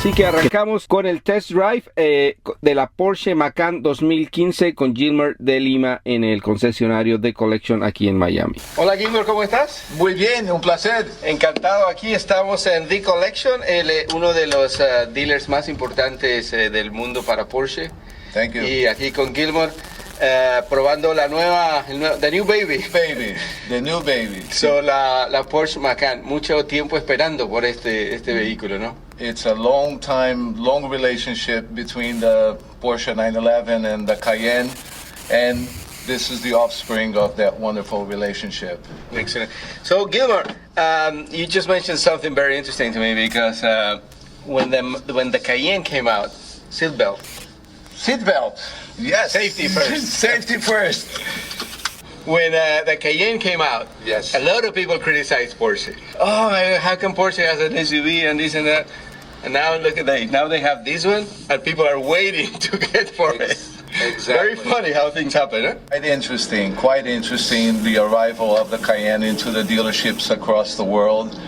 Así que arrancamos con el test drive de la Porsche Macan 2015 con Gilmore Delima en el concesionario de Collection aquí en Miami. Hola Gilmore, ¿cómo estás? Muy bien, un placer. Encantado, aquí estamos en The Collection, uno de los dealers más importantes del mundo para Porsche. Thank you. Y aquí con Gilmore. Probando la the new baby. The new baby. So, la Porsche Macan, mucho tiempo esperando por este vehículo, ¿no? It's a long relationship between the Porsche 911 and the Cayenne, and this is the offspring of that wonderful relationship. Excellent. So, Gilmore, you just mentioned something very interesting to me because when the Cayenne came out, seatbelt. Yes. Safety first. Safety first. When the Cayenne came out, yes, a lot of people criticized Porsche. Oh, how come Porsche has an SUV and this and that? And now look at that. Now they have this one, and people are waiting to get for it. Exactly. Very funny how things happen, huh? Quite interesting, the arrival of the Cayenne into the dealerships across the world.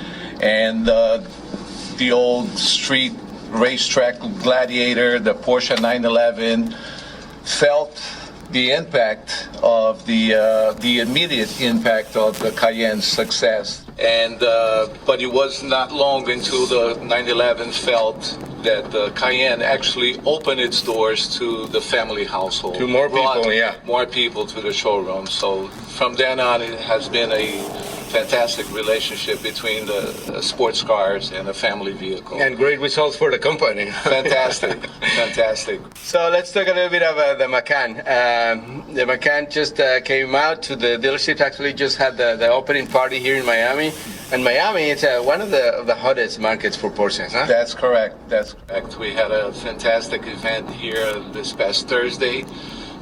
And the old street racetrack gladiator, the Porsche 911, felt the impact of the immediate impact of the Cayenne's success. And but it was not long until the 911 felt that the Cayenne actually opened its doors to the family household. To more people, yeah. More people to the showroom. So from then on, it has been a fantastic relationship between the sports cars and a family vehicle. And great results for the company. Fantastic. So let's talk a little bit about the Macan. The Macan just came out to the dealership, actually just had the opening party here in Miami. And Miami is one of the hottest markets for Porsche, huh? That's correct. We had a fantastic event here this past Thursday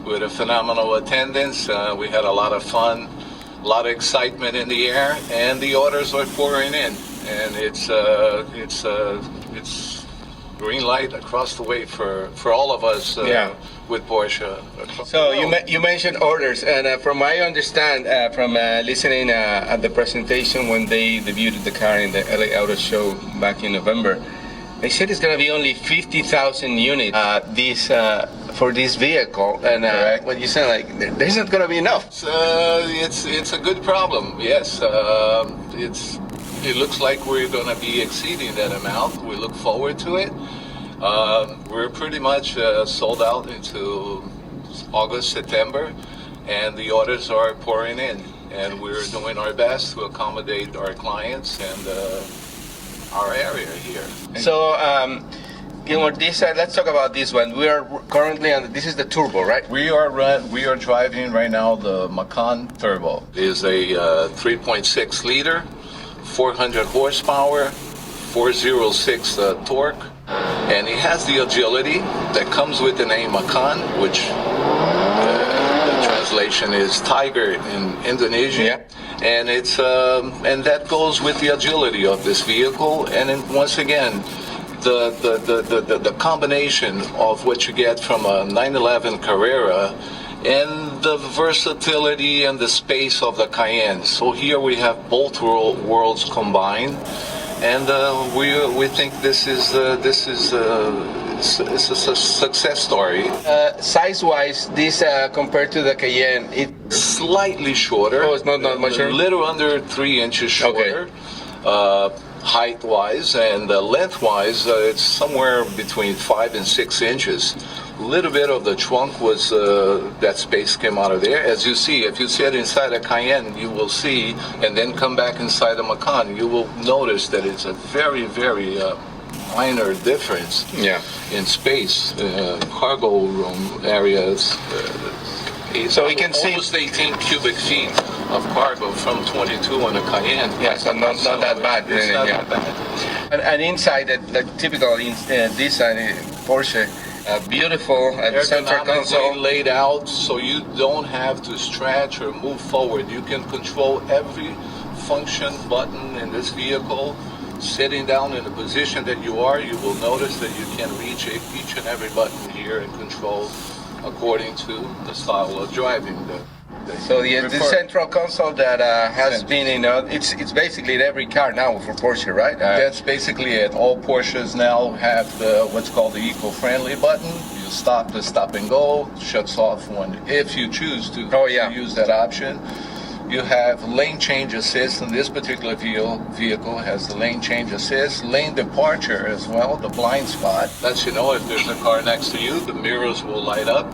with a phenomenal attendance. We had a lot of fun. A lot of excitement in the air, and the orders are pouring in, and it's green light across the way for all of us with Porsche. So you mentioned orders, and from my understand, from listening at the presentation when they debuted the car in the LA Auto Show back in November, they said it's going to be only 50,000 units for this vehicle, and what you said, like, there's not going to be enough. It's a good problem. Yes, it looks like we're going to be exceeding that amount. We look forward to it. We're pretty much sold out into August, September, and the orders are pouring in, and we're doing our best to accommodate our clients and our area here. So, Gilmore, let's talk about this one. We are currently on. This is the turbo, right? We are driving right now the Macan Turbo. It is a 3.6 liter, 400 horsepower, 406 torque, and it has the agility that comes with the name Macan, which the translation is tiger in Indonesian. Yeah. And it's and that goes with the agility of this vehicle. And then once again, the combination of what you get from a 911 Carrera and the versatility and the space of the Cayenne. So here we have both worlds combined, and we think this is it's a success story. Size-wise, this compared to the Cayenne, it's slightly shorter. Oh, it's not much shorter? A little under 3 inches shorter. Okay. Height-wise and length-wise, it's somewhere between 5 and 6 inches. A little bit of the trunk was that space came out of there. As you see, if you sit inside a Cayenne, you will see, and then come back inside the Macan, you will notice that it's a very, very minor difference in space, cargo room areas. So we can see almost 18 cubic feet of cargo from 22 on a Cayenne. Yes, not that bad. It's not that bad. And inside, the typical design Porsche, beautiful at the center console, laid out so you don't have to stretch or move forward. You can control every function button in this vehicle. Sitting down in the position that you are, you will notice that you can reach each and every button here and control according to the style of driving. So the prefer. central console that has been it's basically in every car now for Porsche, right? That's basically it. All Porsches now have what's called the eco-friendly button. You stop the stop and go, shuts off if you choose to use that option. You have lane change assist, and this particular vehicle has the lane change assist, lane departure as well, the blind spot. Lets you know if there's a car next to you, the mirrors will light up.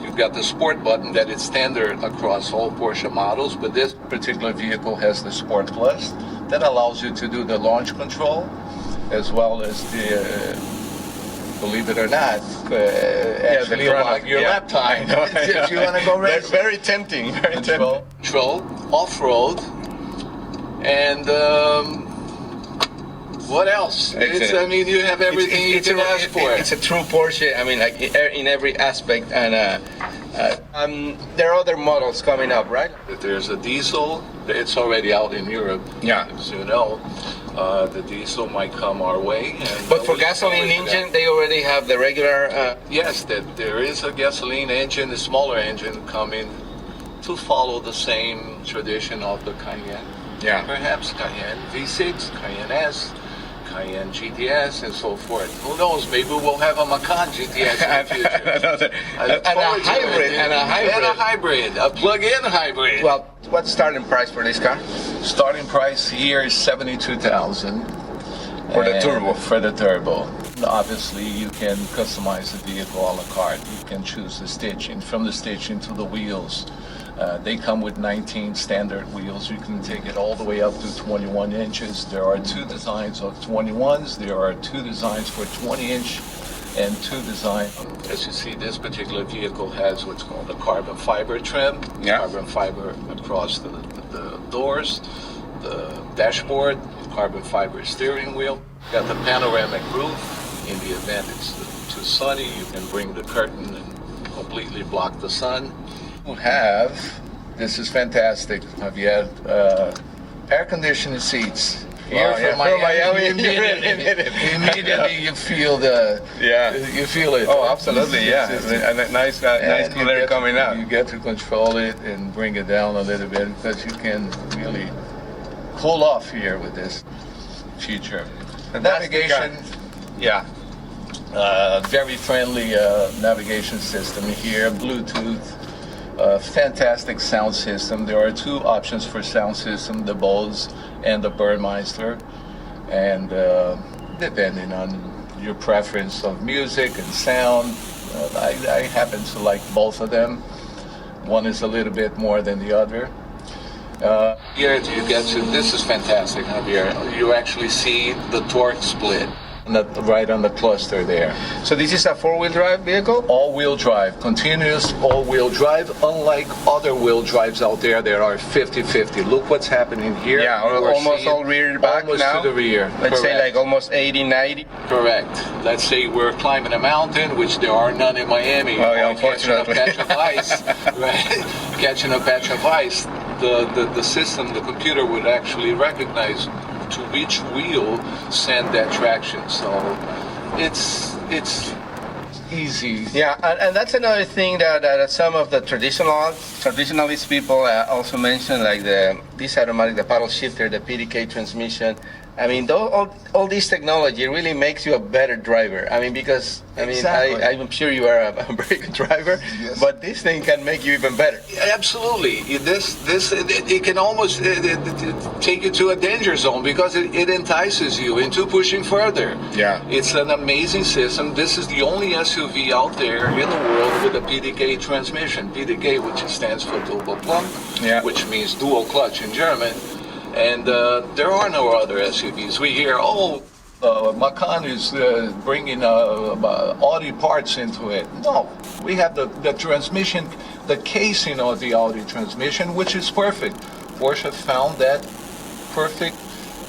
You've got the sport button that is standard across all Porsche models, but this particular vehicle has the Sport Plus that allows you to do the launch control as well as the believe it or not, actually unlock your lap time if you want to go racing. Very tempting. Very tempting. Control, off-road, and what else? You have everything you can ask for. It's a true Porsche. I mean, like in every aspect, and there are other models coming up, right? There's a diesel. It's already out in Europe, as you know. The diesel might come our way. But for gasoline engine, they already have the regular... Yes, there is a gasoline engine, a smaller engine coming to follow the same tradition of the Cayenne. Yeah. Perhaps Cayenne V6, Cayenne S, Cayenne GTS, and so forth. Who knows? Maybe we'll have a Macan GTS in the future. And a hybrid. A plug-in hybrid. Well, what's starting price for this car? Starting price here is $72,000 for the turbo. For the turbo. Obviously, you can customize the vehicle a la carte. You can choose the stitching, from the stitching to the wheels. They come with 19 standard wheels. You can take it all the way up to 21 inches. There are two designs of 21s. There are two designs for 20-inch and two designs. As you see, this particular vehicle has what's called a carbon fiber trim. Carbon fiber across the doors, the dashboard, carbon fiber steering wheel. Got the panoramic roof. In the event it's too sunny, you can bring the curtain and completely block the sun. This is fantastic, Javier, air conditioned seats. Here from Miami, immediately you feel you feel it. Oh, absolutely, and a nice cool air coming out. You get to control it and bring it down a little bit because you can really cool off here with this feature. Navigation, very friendly navigation system here, Bluetooth. Fantastic sound system. There are two options for sound system, the Bose and the Burmeister, and depending on your preference of music and sound, I happen to like both of them. One is a little bit more than the other. Here you get to, this is fantastic, Javier. You actually see the torque split. Right on the cluster there. So this is a four-wheel drive vehicle? All-wheel drive, continuous all-wheel drive, unlike other wheel drives out there that are 50-50. Look what's happening here. Yeah, almost all rear back almost now. To the rear. Let's say like almost 80-90. Correct. Let's say we're climbing a mountain, which there are none in Miami. Oh, yeah, unfortunately. Catching a patch of ice, right? Catching a patch of ice. The system, the computer would actually recognize to which wheel send that traction. So it's easy. Yeah, and that's another thing that some of the traditionalist people also mention, like this automatic, the paddle shifter, the PDK transmission. I mean, all this technology really makes you a better driver. I mean, because Exactly. I'm sure you are a very good driver, but this thing can make you even better. Absolutely. It can almost take you to a danger zone because it entices you into pushing further. Yeah. It's an amazing system. This is the only SUV out there in the world with a PDK transmission. PDK, which stands for Double Plunk, which means dual clutch in German. And there are no other SUVs. We hear, Macan is bringing Audi parts into it. No, we have the transmission, the casing of the Audi transmission, which is perfect. Porsche found that perfect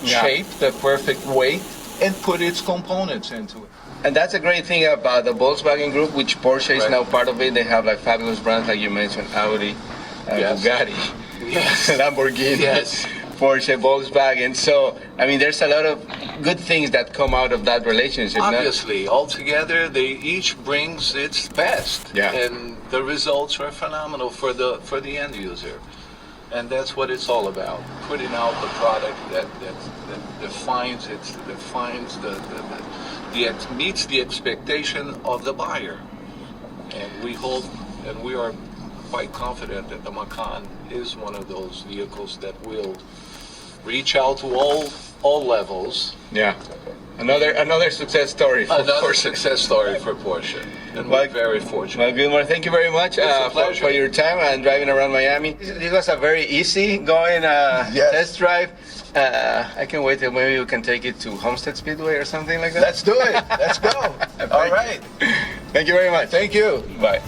shape, the perfect weight, and put its components into it. And that's a great thing about the Volkswagen Group, which Porsche is now part of it. They have like fabulous brands, like you mentioned, Audi, Bugatti, Lamborghini. Porsche, Volkswagen. So, I mean, there's a lot of good things that come out of that relationship. no? Obviously, altogether, they each brings its best, Yeah. and the results are phenomenal for the end user, and that's what it's all about: putting out the product that defines meets the expectation of the buyer, and we hope, and we are quite confident that the Macan is one of those vehicles that will reach out to all levels. Yeah. Another success story for Another Porsche. success story for Porsche, and Well, we're very fortunate. Well, Gilmore, thank you very much a pleasure. for your time and driving around Miami. This was a very easy going Yes. test drive. I can wait till maybe we can take it to Homestead Speedway or something like that. Let's do it. Let's go. All right. Thank you very much. Thank you. Bye.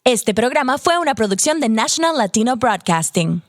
Este programa fue una producción de National Latino Broadcasting.